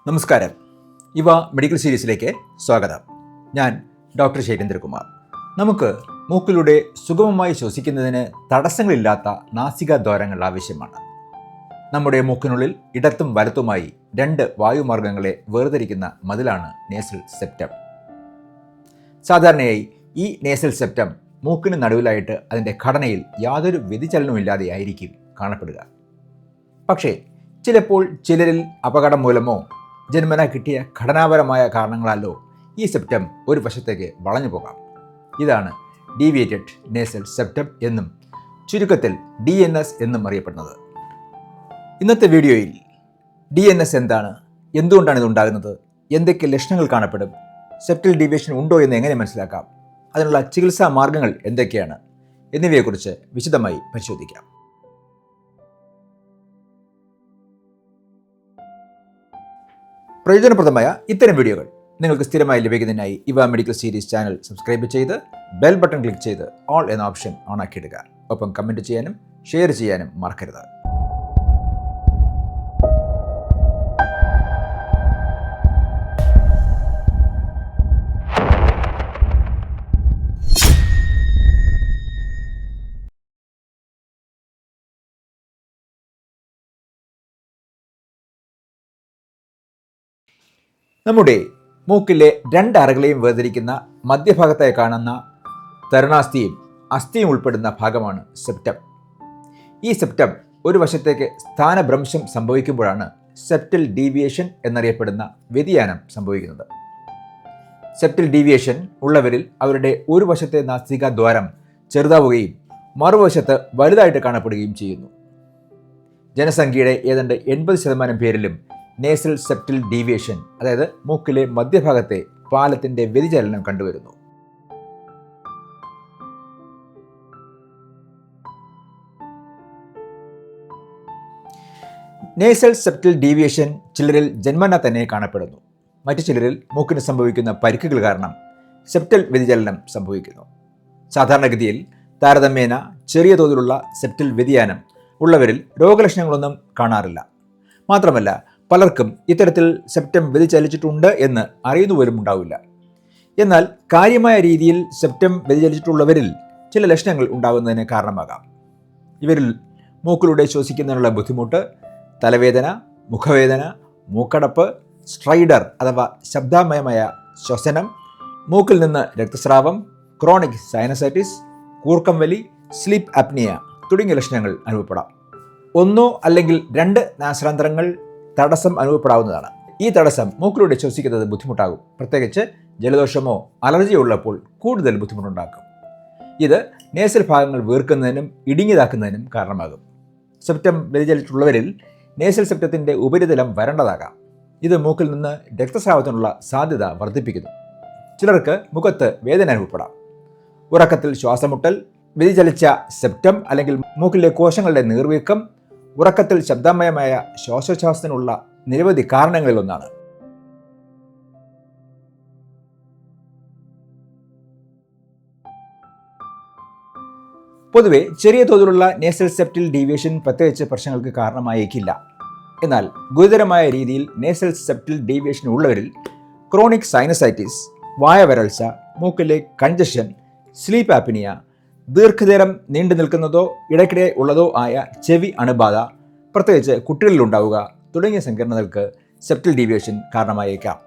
നമസ്കാരം. ഇവ മെഡിക്കൽ സീരീസിലേക്ക് സ്വാഗതം. ഞാൻ ഡോക്ടർ ശൈലേന്ദ്രകുമാർ. നമുക്ക് മൂക്കിലൂടെ സുഗമമായി ശ്വസിക്കുന്നതിന് തടസ്സങ്ങളില്ലാത്ത നാസികാദ്വാരങ്ങൾ ആവശ്യമാണ്. നമ്മുടെ മൂക്കിനുള്ളിൽ ഇടത്തും വലത്തുമായി 2 വായുമാർഗങ്ങളെ വേർതിരിക്കുന്ന മതിലാണ് നേസൽ സെപ്റ്റം. സാധാരണയായി ഈ നേസൽ സെപ്റ്റം മൂക്കിന് നടുവിലായിട്ട് അതിൻ്റെ ഘടനയിൽ യാതൊരു വ്യതിചലനവുമില്ലാതെയായിരിക്കും കാണപ്പെടുക. പക്ഷേ ചിലപ്പോൾ ചിലരിൽ അപകടം മൂലമോ ജന്മന കിട്ടിയ ഘടനാപരമായ കാരണങ്ങളാലോ ഈ സെപ്റ്റം ഒരു വശത്തേക്ക് വളഞ്ഞു പോകാം. ഇതാണ് ഡീവിയേറ്റഡ് നേസൽ സെപ്റ്റം എന്നും ചുരുക്കത്തിൽ DNS എന്നും അറിയപ്പെടുന്നത്. ഇന്നത്തെ വീഡിയോയിൽ DNS എന്താണ്, എന്തുകൊണ്ടാണ് ഇതുണ്ടാകുന്നത്, എന്തൊക്കെ ലക്ഷണങ്ങൾ കാണപ്പെടും, സെപ്റ്റൽ ഡീവിയേഷൻ ഉണ്ടോ എന്ന് എങ്ങനെ മനസ്സിലാക്കാം, അതിനുള്ള ചികിത്സാ മാർഗങ്ങൾ എന്തൊക്കെയാണ് എന്നിവയെക്കുറിച്ച് വിശദമായി പരിശോധിക്കാം. പ്രയോജനപ്രദമായ ഇത്തരം വീഡിയോകൾ നിങ്ങൾക്ക് സ്ഥിരമായി ലഭിക്കുന്നതിനായി ഇവ മെഡിക്കൽ സീരീസ് ചാനൽ സബ്സ്ക്രൈബ് ചെയ്ത് ബെൽ ബട്ടൺ ക്ലിക്ക് ചെയ്ത് ഓൾ എന്ന ഓപ്ഷൻ ഓൺ ആക്കിയിടുക. ഒപ്പം കമൻറ്റ് ചെയ്യാനും ഷെയർ ചെയ്യാനും മറക്കരുത്. നമ്മുടെ മൂക്കിലെ 2 അറകളെയും വേർതിരിക്കുന്ന മധ്യഭാഗത്തായി കാണുന്ന തരുണാസ്ഥിയും അസ്ഥിയും ഉൾപ്പെടുന്ന ഭാഗമാണ് സെപ്റ്റം. ഈ സെപ്റ്റം ഒരു വശത്തേക്ക് സ്ഥാനഭ്രംശം സംഭവിക്കുമ്പോഴാണ് സെപ്റ്റൽ ഡീവിയേഷൻ എന്നറിയപ്പെടുന്ന വ്യതിയാനം സംഭവിക്കുന്നത്. സെപ്റ്റൽ ഡീവിയേഷൻ ഉള്ളവരിൽ അവരുടെ ഒരു വശത്തെ നാസികാദ്വാരം ചെറുതാവുകയും മറുവശത്ത് വലുതായിട്ട് കാണപ്പെടുകയും ചെയ്യുന്നു. ജനസംഖ്യയുടെ ഏതാണ്ട് 80% പേരിലും നേസൽ സെപ്റ്റൽ ഡീവിയേഷൻ, അതായത് മൂക്കിലെ മധ്യഭാഗത്തെ പാലത്തിൻ്റെ വ്യതിചലനം കണ്ടുവരുന്നു. നേസൽ സെപ്റ്റൽ ഡീവിയേഷൻ ചിലരിൽ ജന്മന തന്നെ കാണപ്പെടുന്നു. മറ്റു ചിലരിൽ മൂക്കിന് സംഭവിക്കുന്ന പരിക്കുകൾ കാരണം സെപ്റ്റൽ വ്യതിചലനം സംഭവിക്കുന്നു. സാധാരണഗതിയിൽ താരതമ്യേന ചെറിയ തോതിലുള്ള സെപ്റ്റൽ വ്യതിയാനം ഉള്ളവരിൽ രോഗലക്ഷണങ്ങളൊന്നും കാണാറില്ല. മാത്രമല്ല, പലർക്കും ഇത്തരത്തിൽ സെപ്റ്റം വ്യതിചലിച്ചിട്ടുണ്ട് എന്ന് അറിയുന്നു പോലും ഉണ്ടാവില്ല. എന്നാൽ കാര്യമായ രീതിയിൽ സെപ്റ്റം വ്യതിചലിച്ചിട്ടുള്ളവരിൽ ചില ലക്ഷണങ്ങൾ ഉണ്ടാകുന്നതിന് കാരണമാകാം. ഇവരിൽ മൂക്കിലൂടെ ശ്വസിക്കുന്നതിനുള്ള ബുദ്ധിമുട്ട്, തലവേദന, മുഖവേദന, മൂക്കടപ്പ്, സ്ട്രൈഡർ അഥവാ ശബ്ദമയമായ ശ്വസനം, മൂക്കിൽ നിന്ന് രക്തസ്രാവം, ക്രോണിക് സൈനസൈറ്റിസ്, കൂർക്കം വലി, സ്ലീപ്പ് അപ്നിയ തുടങ്ങിയ ലക്ഷണങ്ങൾ അനുഭവപ്പെടാം. 1 അല്ലെങ്കിൽ 2 നാസാന്തരങ്ങൾ തടസ്സം അനുഭവപ്പെടാവുന്നതാണ്. ഈ തടസ്സം മൂക്കിലൂടെ ശ്വസിക്കുന്നത് ബുദ്ധിമുട്ടാകും. പ്രത്യേകിച്ച് ജലദോഷമോ അലർജിയോ ഉള്ളപ്പോൾ കൂടുതൽ ബുദ്ധിമുട്ടുണ്ടാക്കും. ഇത് നേസൽ ഭാഗങ്ങൾ വീർക്കുന്നതിനും ഇടുങ്ങിയതാക്കുന്നതിനും കാരണമാകും. സെപ്റ്റം വ്യതിചലിച്ചിട്ടുള്ളവരിൽ നേസൽ സെപ്റ്റത്തിൻ്റെ ഉപരിതലം വരണ്ടതാകാം. ഇത് മൂക്കിൽ നിന്ന് രക്തസ്രാവത്തിനുള്ള സാധ്യത വർദ്ധിപ്പിക്കുന്നു. ചിലർക്ക് മുഖത്ത് വേദന അനുഭവപ്പെടാം. ഉറക്കത്തിൽ ശ്വാസമുട്ടൽ, വ്യതിചലിച്ച സെപ്റ്റം അല്ലെങ്കിൽ മൂക്കിലെ കോശങ്ങളുടെ നീർവീക്കം ഉറക്കത്തിൽ ശബ്ദമയമായ ശ്വാസോച്ഛ്വാസത്തിനുള്ള നിരവധി കാരണങ്ങളിലൊന്നാണ്. പൊതുവെ ചെറിയ തോതിലുള്ള നേസൽ സെപ്റ്റൽ ഡീവിയേഷൻ പ്രത്യേകിച്ച് പ്രശ്നങ്ങൾക്ക് കാരണമായേക്കില്ല. എന്നാൽ ഗുരുതരമായ രീതിയിൽ നേസൽ സെപ്റ്റൽ ഡീവിയേഷൻ ഉള്ളവരിൽ ക്രോണിക് സൈനസൈറ്റിസ്, വായവരൾച്ച, മൂക്കിലെ കൺജഷൻ, സ്ലീപ്പ് ആപ്നിയ, ദീർഘനേരം നീണ്ടു നിൽക്കുന്നതോ ഇടയ്ക്കിടെ ഉള്ളതോ ആയ ചെവി അണുബാധ, പ്രത്യേകിച്ച് കുട്ടികളിലുണ്ടാവുക തുടങ്ങിയ സങ്കീർണതകൾക്ക് സെപ്റ്റൽ ഡീവിയേഷൻ കാരണമായേക്കാം.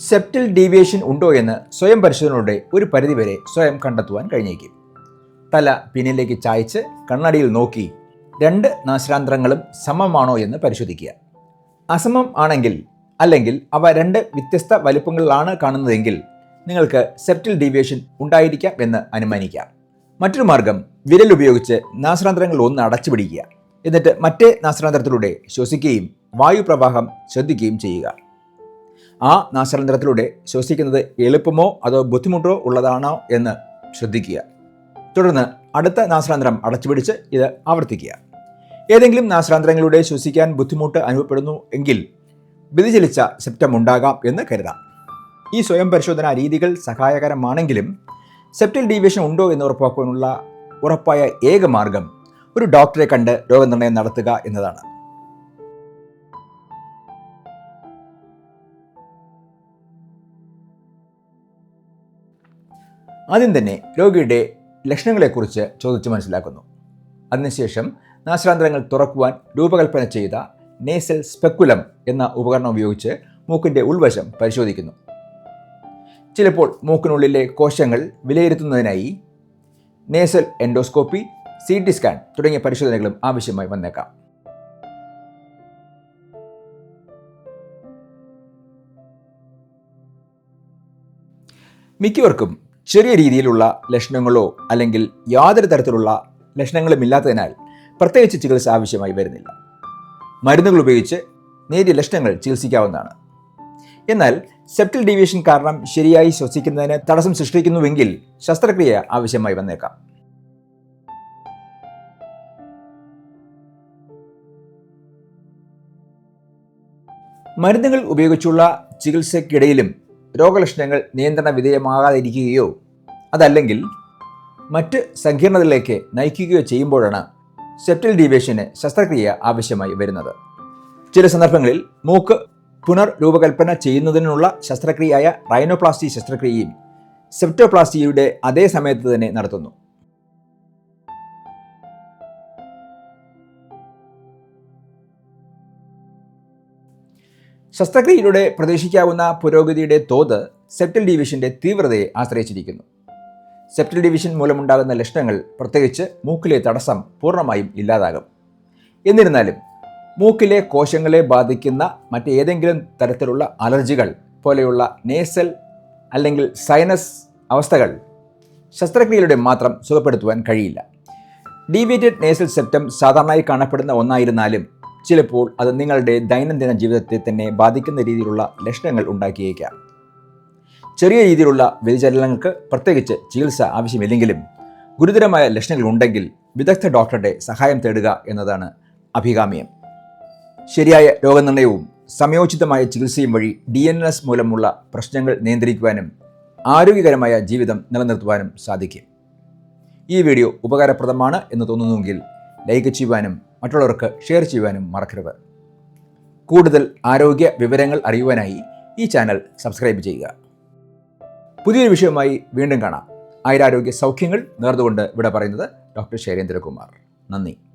സെപ്റ്റൽ ഡീവിയേഷൻ ഉണ്ടോ എന്ന് സ്വയം പരിശോധനയുടെ ഒരു പരിധിവരെ സ്വയം കണ്ടെത്തുവാൻ കഴിഞ്ഞേക്കും. തല പിന്നിലേക്ക് ചായ്ച്ച് കണ്ണാടിയിൽ നോക്കി 2 നാസാന്തരങ്ങളും സമമാണോ എന്ന് പരിശോധിക്കുക. അസമം ആണെങ്കിൽ അല്ലെങ്കിൽ അവ 2 വ്യത്യസ്ത വലുപ്പങ്ങളിലാണ് കാണുന്നതെങ്കിൽ നിങ്ങൾക്ക് സെപ്റ്റൽ ഡീവിയേഷൻ ഉണ്ടായിരിക്കാം എന്ന് അനുമാനിക്കാം. മറ്റൊരു മാർഗം വിരൽ ഉപയോഗിച്ച് നാസാന്തരങ്ങൾ ഒന്ന് അടച്ചു പിടിക്കുക. എന്നിട്ട് മറ്റേ നാസാന്തരത്തിലൂടെ ശ്വസിക്കുകയും വായുപ്രവാഹം ശ്രദ്ധിക്കുകയും ചെയ്യുക. ആ നാസാന്തരത്തിലൂടെ ശ്വസിക്കുന്നത് എളുപ്പമോ അതോ ബുദ്ധിമുട്ടോ ഉള്ളതാണോ എന്ന് ശ്രദ്ധിക്കുക. തുടർന്ന് അടുത്ത നാസാന്തരം അടച്ചുപിടിച്ച് ഇത് ആവർത്തിക്കുക. ഏതെങ്കിലും നാസാന്തരങ്ങളിലൂടെ ശ്വസിക്കാൻ ബുദ്ധിമുട്ട് അനുഭവപ്പെടുന്നു എങ്കിൽ വ്യതിചലിച്ച സെപ്റ്റം ഉണ്ടാകാം എന്ന് കരുതാം. ഈ സ്വയം പരിശോധനാ രീതികൾ സഹായകരമാണെങ്കിലും സെപ്റ്റൽ ഡീവിയേഷൻ ഉണ്ടോ എന്ന് ഉറപ്പാക്കാനുള്ള ഉറപ്പായ ഏക മാർഗം ഒരു ഡോക്ടറെ കണ്ട് രോഗനിർണയം നടത്തുക എന്നതാണ്. ആദ്യം തന്നെ രോഗിയുടെ ലക്ഷണങ്ങളെക്കുറിച്ച് ചോദിച്ചു മനസ്സിലാക്കുന്നു. അതിനുശേഷം നാസാന്തരങ്ങൾ തുറക്കുവാൻ രൂപകൽപ്പന ചെയ്ത നേസൽ സ്പെക്കുലം എന്ന ഉപകരണം ഉപയോഗിച്ച് മൂക്കിൻ്റെ ഉൾവശം പരിശോധിക്കുന്നു. ചിലപ്പോൾ മൂക്കിനുള്ളിലെ കോശങ്ങൾ വിലയിരുത്തുന്നതിനായി നേസൽ എൻഡോസ്കോപ്പി, CT സ്കാൻ തുടങ്ങിയ പരിശോധനകളും ആവശ്യമായി വന്നേക്കാം. മിക്കവർക്കും ചെറിയ രീതിയിലുള്ള ലക്ഷണങ്ങളോ അല്ലെങ്കിൽ യാതൊരു തരത്തിലുള്ള ലക്ഷണങ്ങളും ഇല്ലാത്തതിനാൽ പ്രത്യേകിച്ച് ചികിത്സ ആവശ്യമായി വരുന്നില്ല. മരുന്നുകൾ ഉപയോഗിച്ച് നേരിയ ലക്ഷണങ്ങൾ ചികിത്സിക്കാവുന്നതാണ്. എന്നാൽ സെപ്റ്റൽ ഡീവിയേഷൻ കാരണം ശരിയായി ശ്വസിക്കുന്നതിന് തടസ്സം സൃഷ്ടിക്കുന്നുവെങ്കിൽ ശസ്ത്രക്രിയ ആവശ്യമായി വന്നേക്കാം. മരുന്നുകൾ ഉപയോഗിച്ചുള്ള ചികിത്സയ്ക്കിടയിലും രോഗലക്ഷണങ്ങൾ നിയന്ത്രണ വിധേയമാകാതിരിക്കുകയോ അതല്ലെങ്കിൽ മറ്റ് സങ്കീർണതകളിലേക്ക് നയിക്കുകയോ ചെയ്യുമ്പോഴാണ് സെപ്റ്റൽ ഡീവിയേഷന് ശസ്ത്രക്രിയ ആവശ്യമായി വരുന്നത്. ചില സന്ദർഭങ്ങളിൽ മൂക്ക് പുനർരൂപകൽപ്പന ചെയ്യുന്നതിനുള്ള ശസ്ത്രക്രിയയായ റൈനോപ്ലാസ്റ്റി ശസ്ത്രക്രിയയും സെപ്റ്റോപ്ലാസ്റ്റിയുടെ അതേ സമയത്ത് തന്നെ നടത്തുന്നു. ശസ്ത്രക്രിയയിലൂടെ പ്രതീക്ഷിക്കാവുന്ന പുരോഗതിയുടെ തോത് സെപ്റ്റൽ ഡീവിയേഷന്റെ തീവ്രതയെ ആശ്രയിച്ചിരിക്കുന്നു. സെപ്റ്റൽ ഡീവിയേഷൻ മൂലമുണ്ടാകുന്ന ലക്ഷണങ്ങൾ, പ്രത്യേകിച്ച് മൂക്കിലെ തടസ്സം, പൂർണ്ണമായും ഇല്ലാതാകും. എന്നിരുന്നാലും മൂക്കിലെ കോശങ്ങളെ ബാധിക്കുന്ന മറ്റേതെങ്കിലും തരത്തിലുള്ള അലർജികൾ പോലെയുള്ള നേസൽ അല്ലെങ്കിൽ സൈനസ് അവസ്ഥകൾ ശസ്ത്രക്രിയയിലൂടെ മാത്രം സുഖപ്പെടുത്തുവാൻ കഴിയില്ല. ഡീവിയേറ്റഡ് നേസൽ സെപ്റ്റം സാധാരണയായി കാണപ്പെടുന്ന ഒന്നായിരുന്നാലും ചിലപ്പോൾ അത് നിങ്ങളുടെ ദൈനംദിന ജീവിതത്തെ തന്നെ ബാധിക്കുന്ന രീതിയിലുള്ള ലക്ഷണങ്ങൾ ഉണ്ടാക്കിയേക്കാം. ചെറിയ രീതിയിലുള്ള വ്യതിചലനങ്ങൾക്ക് പ്രത്യേകിച്ച് ചികിത്സ ആവശ്യമില്ലെങ്കിലും ഗുരുതരമായ ലക്ഷണങ്ങൾ ഉണ്ടെങ്കിൽ വിദഗ്ധ ഡോക്ടറുടെ സഹായം തേടുക എന്നതാണ് അഭികാമ്യം. ശരിയായ രോഗനിർണയവും സമയോചിതമായ ചികിത്സയും വഴി DNS മൂലമുള്ള പ്രശ്നങ്ങൾ നിയന്ത്രിക്കുവാനും ആരോഗ്യകരമായ ജീവിതം നിലനിർത്തുവാനും സാധിക്കും. ഈ വീഡിയോ ഉപകാരപ്രദമാണ് എന്ന് തോന്നുന്നുവെങ്കിൽ ലൈക്ക് ചെയ്യുവാനും മറ്റുള്ളവർക്ക് ഷെയർ ചെയ്യുവാനും മറക്കരുത്. കൂടുതൽ ആരോഗ്യ വിവരങ്ങൾ അറിയുവാനായി ഈ ചാനൽ സബ്സ്ക്രൈബ് ചെയ്യുക. പുതിയൊരു വിഷയവുമായി വീണ്ടും കാണാം. ആയുരാരോഗ്യ സൗഖ്യങ്ങൾ നേർന്നുകൊണ്ട് ഇവിടെ പറയുന്നത് ഡോക്ടർ ശൈലേന്ദ്രകുമാർ. നന്ദി.